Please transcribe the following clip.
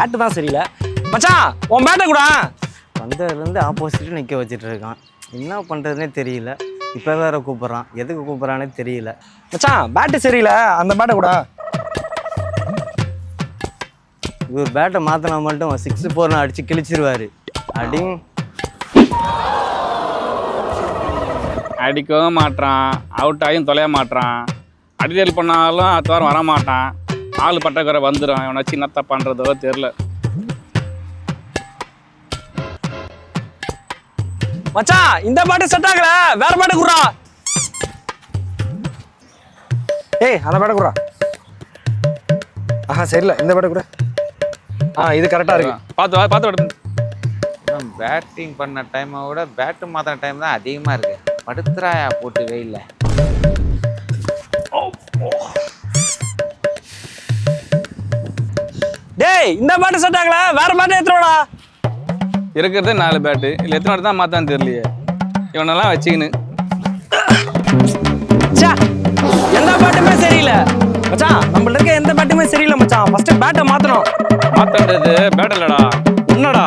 Bat தான் சரியில்லை. மச்சான் உன் பேட்டை கூட. வந்ததுலேருந்து ஆப்போசிட்டு நிற்க வச்சுட்டு இருக்கான். என்ன பண்ணுறதுனே தெரியல. இப்போ வேற கூப்பிட்றான், எதுக்கு கூப்பிட்றானே தெரியல. மச்சான் பேட்டு சரியில்லை, அந்த பேட்டை கூட. இவர் பேட்டை மாற்றினா மட்டும் 6-4 அடித்து கிழிச்சிருவார். அடிங் அடிக்கவும் மாட்டான், அவுட் ஆகியும் தொலைய மாட்டான். அடிதல் பண்ணாலும் அடுத்த வாரம் வரமாட்டான். ஆள் பட்டக்குறை வந்துடும். இவனை வச்சு என்னத்த பண்ணுறதோ தெரில. மச்சான் இந்த பாட்டு செட் ஆகல, வேற பாட்டு குடுறா. ஏய் அந்த பாட்டு குடுறா. ஆஹா சரியில்லை, இந்த பாட்டு கூட. இது கரெக்டா இருக்கு. பார்த்து பேட்டிங் பண்ண டைமை விட பேட்டு மாத்தின டைம் தான் அதிகமாக இருக்கு. படுத்துறாயா போட்டு வெயில்ல. டேய் இந்த பாட்டு செட் ஆகல, வேற பாட்டு ஏத்துறோடா. இருக்கிறது 4 பேட்டு, இல்லை எத்தனை வாட்டி தான் மாத்தான்னு தெரியலையே. இவனெல்லாம் வச்சுக்கின்னு எந்த பாட்டுமே சரியில்லை மச்சான். நம்மள்ட்ட இருக்க எந்த பாட்டுமே சரியில்லை மச்சான். ஃபர்ஸ்ட் பேட்டை மாத்தணும். மாத்தன்றது பேட் இல்லடா, உன்னடா.